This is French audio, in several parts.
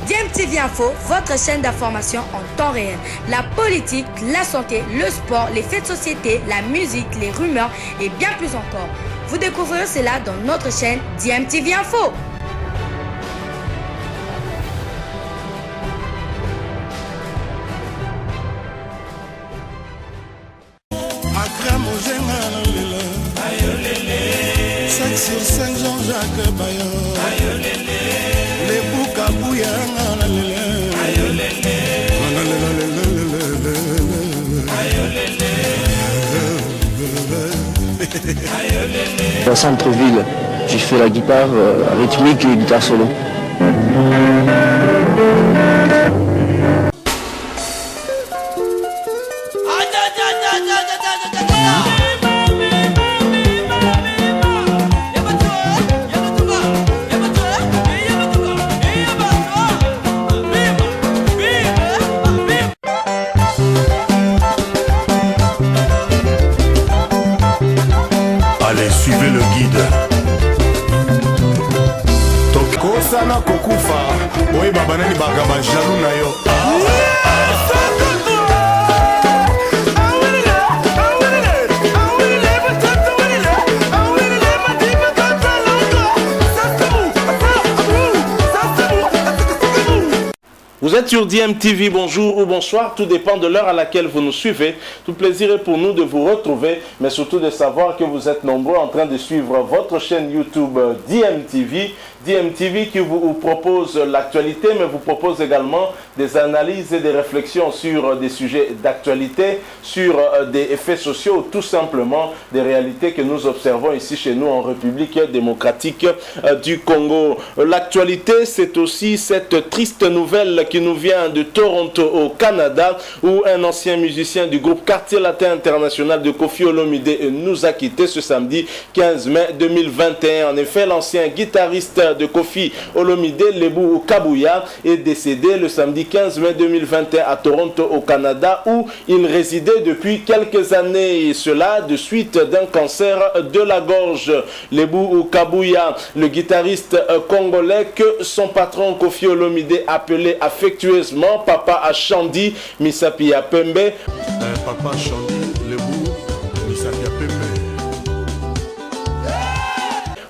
DMTV Info, votre chaîne d'information en temps réel. La politique, la santé, le sport, les faits de société, la musique, les rumeurs et bien plus encore. Vous découvrirez cela dans notre chaîne DMTV Info. Jean-Jacques Bayo les Boukabouya Au centre-ville, j'ai fait la guitare rythmique et guitare solo. Allez, suivez le guide. Kosana kokufa, oye babanani bagaba jalou na yo. Vous êtes sur DMTV, bonjour ou bonsoir, tout dépend de l'heure à laquelle vous nous suivez. Tout plaisir est pour nous de vous retrouver, mais surtout de savoir que vous êtes nombreux en train de suivre votre chaîne YouTube DMTV. DMTV qui vous propose l'actualité, mais vous propose également des analyses et des réflexions sur des sujets d'actualité, sur des effets sociaux, tout simplement des réalités que nous observons ici chez nous en République démocratique du Congo. L'actualité, c'est aussi cette triste nouvelle qui nous vient de Toronto au Canada, où un ancien musicien du groupe Quartier Latin International de Koffi Olomide nous a quittés ce samedi 15 mai 2021. En effet, l'ancien guitariste de Koffi Olomide, Lebou Kabouya, est décédé le samedi 15 mai 2021 à Toronto au Canada, où il résidait depuis quelques années, et cela de suite d'un cancer de la gorge. Lebou Kabouya, le guitariste congolais que son patron Koffi Olomide appelait affectueusement Papa Achandi Misapia Pembe. Papa Achandi, Lebou, Misapia Pembe.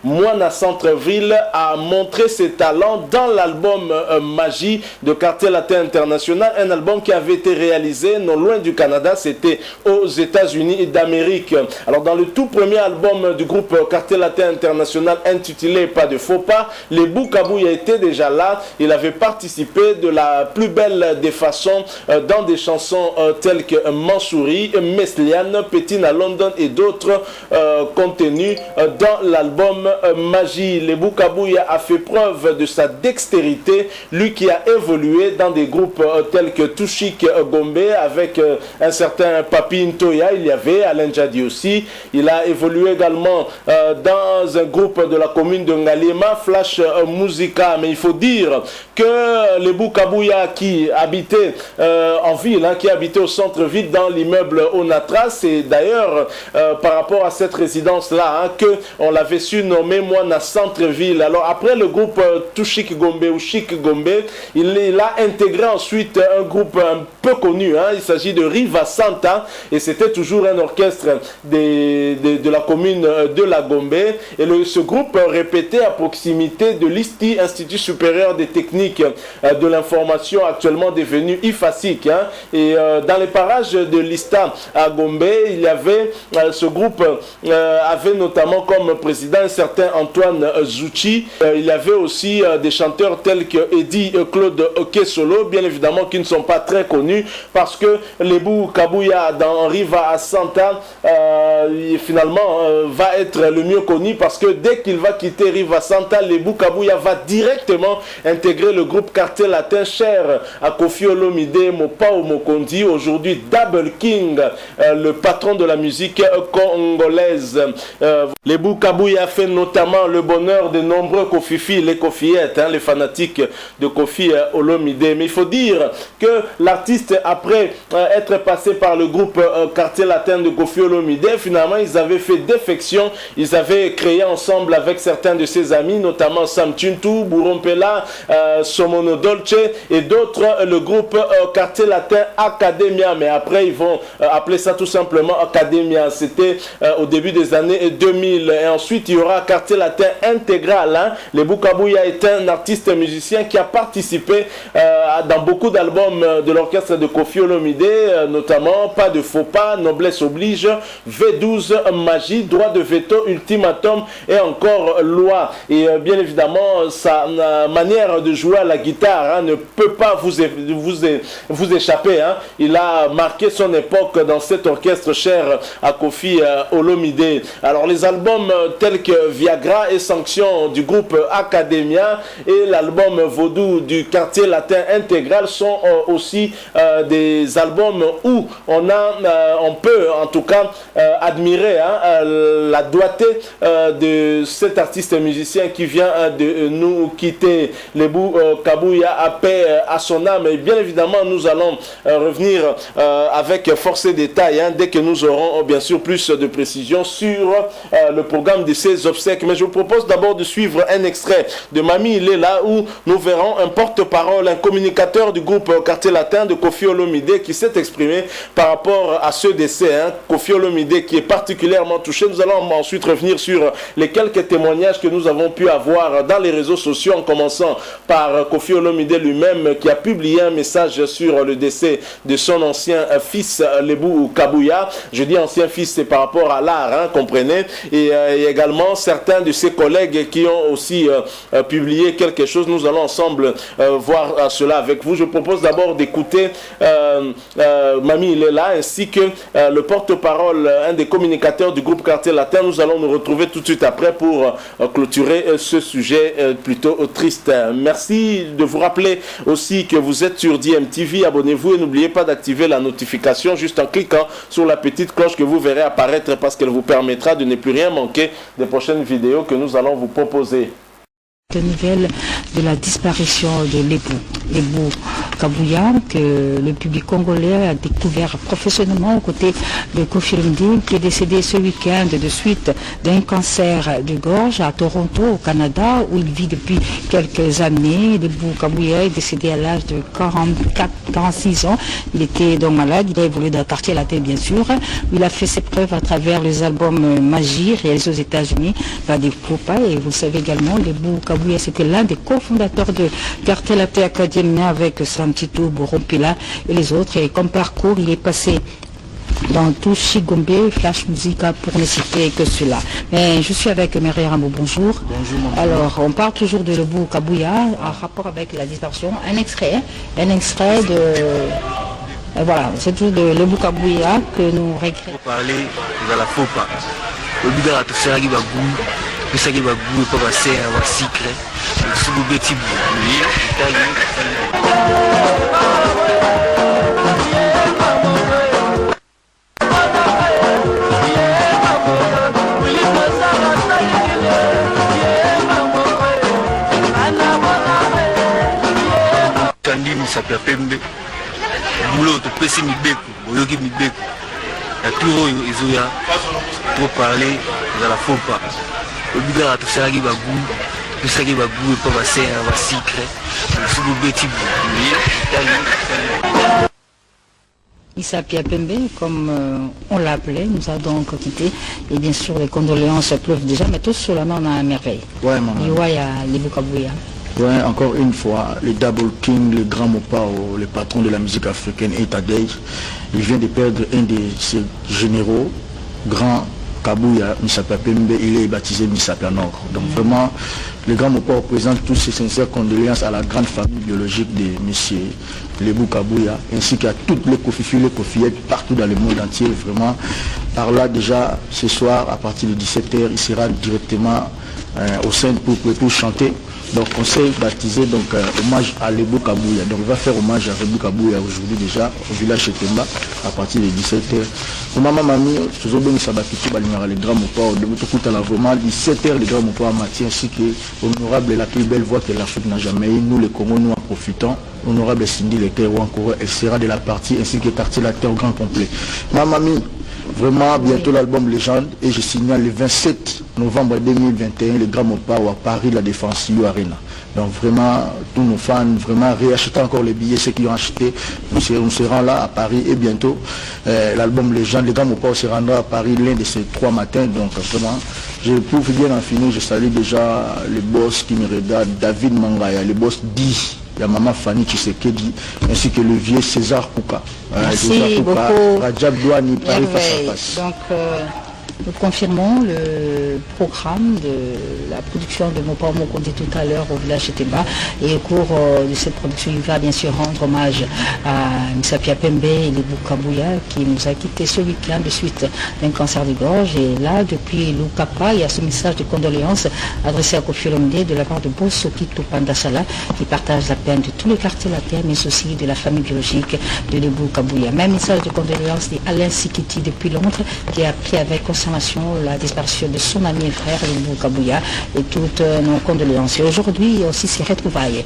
Moana Centreville a montré ses talents dans l'album Magie de Quartier Latin International, un album qui avait été réalisé non loin du Canada, c'était aux États-Unis d'Amérique. Alors dans le tout premier album du groupe Quartier Latin International intitulé Pas de faux pas, Lebou Kabouya était déjà là, il avait participé de la plus belle des façons dans des chansons telles que Mansouri, Mesliane, Pétine à London et d'autres contenus dans l'album Magie. Lebou Kabouya a fait preuve de sa dextérité, lui qui a évolué dans des groupes tels que Tushik Gombe avec un certain Papi Ntoya, il y avait Alain Jadi aussi. Il a évolué également dans un groupe de la commune de Ngaliema, Flash Musica. Mais il faut dire que Lebou Kabouya qui habitait en ville, qui habitait au centre-ville dans l'immeuble Onatra, c'est d'ailleurs par rapport à cette résidence-là que on l'avait su nommer Moana Centreville. Alors après le groupe Tushik Gombe ou Chic Gombe, il a intégré ensuite un groupe un peu connu, il s'agit de Riva Santa, et c'était toujours un orchestre de la commune de la Gombe, et ce groupe répétait à proximité de l'ISTI, Institut Supérieur des Techniques de l'Information, actuellement devenu IFASIC, et dans les parages de l'ISTA à Gombe, il y avait ce groupe avait notamment comme président un certain Antoine Zouchi. Il y avait aussi des chanteurs tels que Eddie Claude Okesolo, bien évidemment qui ne sont pas très connus parce que Lebou Kabouya dans Riva Santa finalement va être le mieux connu parce que dès qu'il va quitter Riva Santa, Lebou Kabouya va directement intégrer le groupe Quartier Latin cher à Koffi Olomide Mopao Mokondi, aujourd'hui Double King, le patron de la musique congolaise. Lebou Kabouya a fait notamment notamment le bonheur de nombreux Kofifi, les Kofiettes, les fanatiques de Kofi Olomide. Mais il faut dire que l'artiste, après être passé par le groupe Quartier Latin de Kofi Olomide, finalement ils avaient fait défection, ils avaient créé ensemble avec certains de ses amis, notamment Sam Tuntu, Burompela, Somono Dolce et d'autres, le groupe Quartier Latin Academia. Mais après ils vont appeler ça tout simplement Academia. C'était au début des années 2000. Et ensuite il y aura Quartier Latin Intégral. Le Bukabouya est un artiste musicien qui a participé dans beaucoup d'albums de l'orchestre de Kofi Olomide, notamment Pas de faux pas, Noblesse oblige, V12, Magie, Droit de veto, Ultimatum et encore Loi. Et bien évidemment, sa manière de jouer à la guitare ne peut pas vous échapper. Il a marqué son époque dans cet orchestre cher à Kofi Olomide. Alors les albums tels que Viagra et Sanction du groupe Academia et l'album Vaudou du Quartier Latin Intégral sont aussi des albums où on peut en tout cas admirer la doigté de cet artiste musicien qui vient de nous quitter. Le Bukabouya a paix à son âme. Et bien évidemment nous allons revenir avec force et détails dès que nous aurons bien sûr plus de précisions sur le programme de ces obsèques. Mais je vous propose d'abord de suivre un extrait de Mami il est là où nous verrons un porte-parole, un communicateur du groupe Quartier Latin de Kofi Olomide qui s'est exprimé par rapport à ce décès. Kofi Olomide qui est particulièrement touché. Nous allons ensuite revenir sur les quelques témoignages que nous avons pu avoir dans les réseaux sociaux, en commençant par Kofi Olomide lui-même qui a publié un message sur le décès de son ancien fils le Bukabouya. Je dis ancien fils, c'est par rapport à l'art, comprenez, et également certains de ses collègues qui ont aussi publié quelque chose. Nous allons ensemble voir cela avec vous. Je propose d'abord d'écouter Mami il est là, ainsi que le porte-parole, un des communicateurs du groupe Quartier Latin. Nous allons nous retrouver tout de suite après pour clôturer ce sujet plutôt triste. Merci de vous rappeler aussi que vous êtes sur DMTV. Abonnez-vous et n'oubliez pas d'activer la notification juste en cliquant sur la petite cloche que vous verrez apparaître, parce qu'elle vous permettra de ne plus rien manquer des prochaines vidéos que nous allons vous proposer. De nouvelles de la disparition de l'Ebou Kabouya, que le public congolais a découvert professionnellement aux côtés de Kofi Olomide, qui est décédé ce week-end de suite d'un cancer de gorge à Toronto, au Canada, où il vit depuis quelques années. L'Ebou Kabouya est décédé à l'âge de 46 ans. Il était donc malade, il a évolué dans le quartier latin bien sûr. Il a fait ses preuves à travers les albums Magie réalisés aux États-Unis, Pas de faux pas, et vous le savez également, l'Ebou Kabouya, c'était l'un des cofondateurs de Quartier Latin Academia avec Sam Tuntu, Burompela et les autres. Et comme parcours, il est passé dans tout Chigombe, Flash Musica, pour ne citer que cela. Mais je suis avec Meré Rambo, bonjour. Bonjour. Alors, on parle toujours de l'Ebou Kabouya en rapport avec la disparition. Un extrait de... voilà, c'est tout de l'Ebou Kabouya que nous regrettons. Pour parler de la faux pas. Le but de la terre qui va bouger. Ça qui va bouger pour passer à un cycle. Si vous bêtez, Tandis ça peut pembe. Boulot te pèse mi bec, boulot qui mi bec. La tour ils ont pour parler de la faux pas. Le but de la terre qui va bouger. Ça qui va bouger pour passer à un cycle. Si vous bêtez, Issa Piapembe, comme on l'appelait, nous a donc quitté. Et bien sûr, les condoléances pleuvent déjà, mais tous sur la main, on a une merveille. Ouais, maman. Il y a l'Ebou Kabouya. Ouais, encore une fois, le Double King, le grand Mopao, le patron de la musique africaine, Etadej, il vient de perdre un de ses généraux, grand Kabouya, Missapia Pembe, il est baptisé Missapia Nord. Donc vraiment, le grand Mopao présente tous ses sincères condoléances à la grande famille biologique de M. l'Ebou Kabouya, ainsi qu'à toutes les Kofifi, les Kofiettes partout dans le monde entier. Vraiment, par là déjà, ce soir, à partir de 17h, il sera directement au sein pour chanter Donc on s'est baptisé donc hommage à Lebo Kabouya. Donc on va faire hommage à Lebo Kabouya aujourd'hui déjà au village Chetemba à partir de 17h. Pour maman mamie, toujours bien sabakiti balingara les grands mopas de tout à la vraiment 17h les grands mopas Mathieu ainsi que honorable la plus belle voix que l'Afrique n'a jamais eu. Nous les Congos nous en profitons. Honorable Cindy Leter ou encore elle sera de la partie ainsi que quartier la terre au grand complet. Maman mamie, vraiment bientôt l'album Légende et je signale le 27 novembre 2021 le Grand Mopa à Paris la Défense U Arena. Donc vraiment tous nos fans vraiment réachetez encore les billets, ceux qui ont acheté, nous serons là à Paris et bientôt l'album Légende, le Grand Mopa se rendra à Paris l'un de ces 3 matins. Donc vraiment pour bien en finir, je salue déjà les boss qui me regardent, David Mangaya, les boss dit. Il y a Maman Fanny Tshisekedi ainsi que le vieux César Kouka. Merci beaucoup. Rajab Douani, Paris face à face. Donc, nous confirmons le programme de la production de Mopa Mokondi tout à l'heure au village Chetemba. Et au cours de cette production, il va bien sûr rendre hommage à Msapia Pembe et Lebo Kabouya qui nous a quitté ce week-end de suite d'un cancer de gorge. Et là, depuis Lukapa, il y a ce message de condoléances adressé à Kofi Olomide de la part de Bosoki Tupandasala qui partage la peine de tous les quartiers latins, mais aussi de la famille biologique de Lebo Kabouya. Même message de condoléances d'Alain Sikiti depuis Londres qui a pris avec la disparition de son ami et frère Lebo Kabouya et toutes nos condoléances. Et aujourd'hui, il y a aussi ces retrouvailles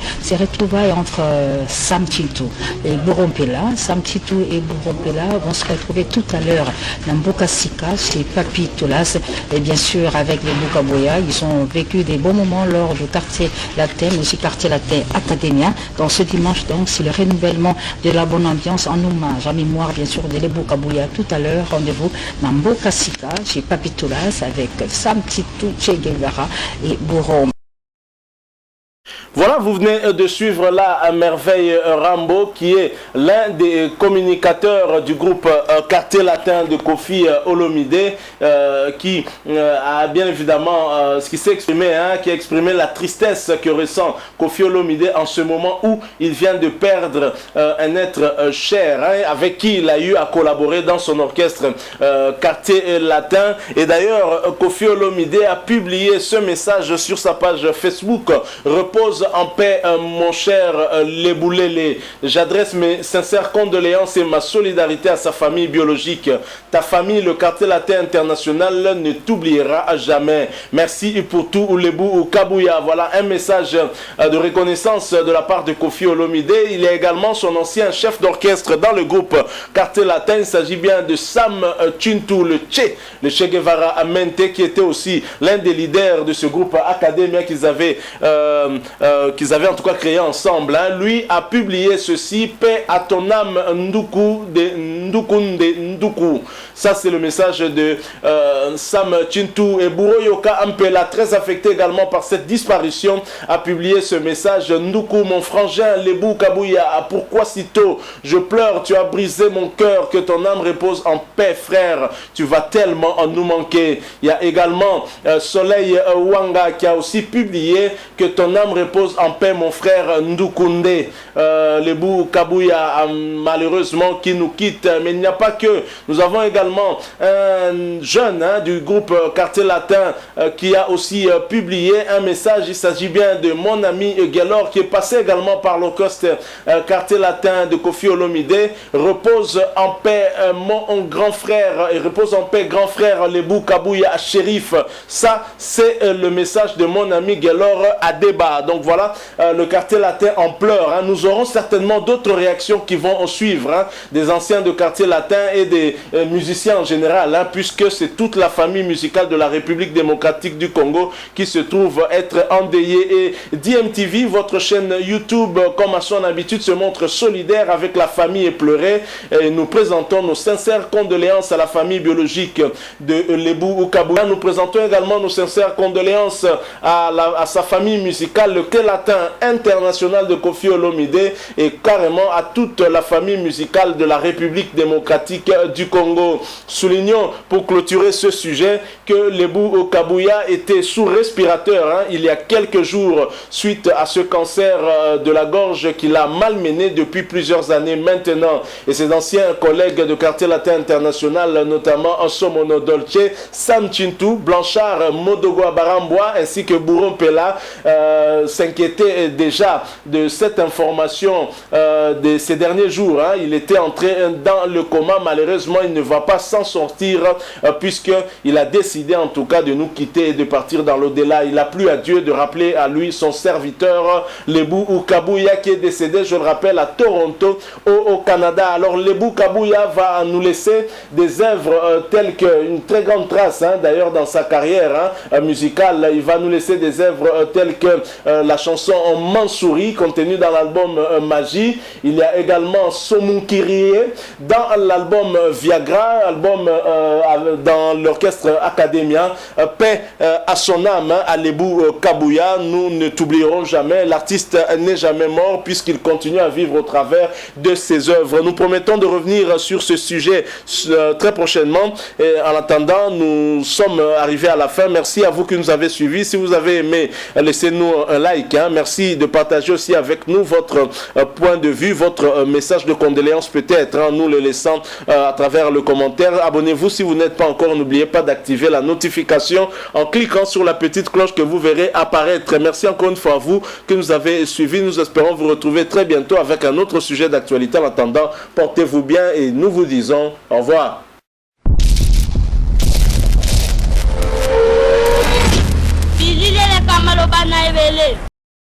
entre Sam Tintou et Bourompela. Sam Tintou et Bourompela vont se retrouver tout à l'heure dans Mboka Sika chez Papi Toulas et bien sûr avec Lebo Kabouya. Ils ont vécu des bons moments lors du quartier latin, mais aussi quartier latin Academia. Donc ce dimanche, donc, c'est le renouvellement de la bonne ambiance en hommage, en mémoire bien sûr de Lebo Kabouya. Tout à l'heure, rendez-vous dans Mboka Sika chez Papi Toulas avec Sam Titou, Che Guevara et Bourrom. Voilà, vous venez de suivre là à Merveille Rambo qui est l'un des communicateurs du groupe Quartier Latin de Kofi Olomide qui a bien évidemment ce qui s'est exprimé, qui a exprimé la tristesse que ressent Kofi Olomide en ce moment où il vient de perdre un être cher avec qui il a eu à collaborer dans son orchestre Quartier Latin. Et d'ailleurs, Kofi Olomide a publié ce message sur sa page Facebook. Repose en paix, mon cher Leboulélé. J'adresse mes sincères condoléances et ma solidarité à sa famille biologique. Ta famille, le Quartier Latin International, ne t'oubliera à jamais. Merci pour tout, Lebo Kabouya. Voilà un message de reconnaissance de la part de Kofi Olomide. Il est également son ancien chef d'orchestre dans le groupe Quartier Latin. Il s'agit bien de Sam Tintou, le Che Guevara Amente, qui était aussi l'un des leaders de ce groupe Academia qu'ils avaient en tout cas créé ensemble. Lui a publié ceci: paix à ton âme Nduku de Ndukunde Nduku. Ça c'est le message de Sam Tintou. Et Bouro Yoka Ampela, très affecté également par cette disparition, a publié ce message: Nduku, mon frangin Lebo Kabouya, pourquoi si tôt je pleure, tu as brisé mon cœur, que ton âme repose en paix frère, tu vas tellement en nous manquer. Il y a également Soleil Wanga qui a aussi publié que ton âme repose en paix mon frère Ndukunde. Lebo Kabouya malheureusement qui nous quitte, mais il n'y a pas que, nous avons également un jeune du groupe Quartier Latin qui a aussi publié un message. Il s'agit bien de mon ami Gelor qui est passé également par l'orchestre Quartier Latin de Kofi Olomide. Repose en paix mon grand frère, et repose en paix grand frère Lebo Kabouya Shérif. Ça c'est le message de mon ami Gelor Adeba. Donc voilà, le Quartier Latin en pleurs. Nous aurons certainement d'autres réactions qui vont suivre, des anciens de Quartier Latin et des musiciens en général, puisque c'est toute la famille musicale de la République démocratique du Congo qui se trouve être endeuillée. Et DMTV, votre chaîne YouTube, comme à son habitude, se montre solidaire avec la famille éplorée. Et nous présentons nos sincères condoléances à la famille biologique de Lebo Kabouya. Nous présentons également nos sincères condoléances à sa famille musicale, le Quartier Latin International de Kofi Olomide, et carrément à toute la famille musicale de la République démocratique du Congo. Soulignons pour clôturer ce sujet que Lebo Kabouya était sous respirateur il y a quelques jours suite à ce cancer de la gorge qui l'a malmené depuis plusieurs années maintenant. Et ses anciens collègues de Quartier Latin International, notamment Ansomono Dolce, Sam Tintou, Blanchard Modogo Barambwa ainsi que Bourron Pela, 5 s'inquiétait déjà de cette information de ces derniers jours. Hein. Il était entré dans le coma. Malheureusement, il ne va pas s'en sortir puisqu'il a décidé en tout cas de nous quitter et de partir dans l'au-delà. Il a plu à Dieu de rappeler à lui son serviteur Lebou Kabuya qui est décédé, je le rappelle, à Toronto au Canada. Alors Lebou Kabuya va nous laisser des œuvres telles qu'une très grande trace d'ailleurs dans sa carrière musicale. Il va nous laisser des œuvres telles que la chanson Mansouri contenue dans l'album Magie. Il y a également Somunkirie dans l'album Viagra, album dans l'orchestre Academia. Paix à son âme, à Lebou Kabuya. Nous ne t'oublierons jamais. L'artiste n'est jamais mort puisqu'il continue à vivre au travers de ses œuvres. Nous promettons de revenir sur ce sujet très prochainement. Et en attendant, nous sommes arrivés à la fin. Merci à vous qui nous avez suivis. Si vous avez aimé, laissez-nous un like. Merci de partager aussi avec nous votre point de vue, votre message de condoléances peut-être, en nous le laissant à travers le commentaire. Abonnez-vous si vous n'êtes pas encore. N'oubliez pas d'activer la notification en cliquant sur la petite cloche que vous verrez apparaître. Merci encore une fois à vous que nous avez suivis. Nous espérons vous retrouver très bientôt avec un autre sujet d'actualité. En attendant, portez-vous bien et nous vous disons au revoir.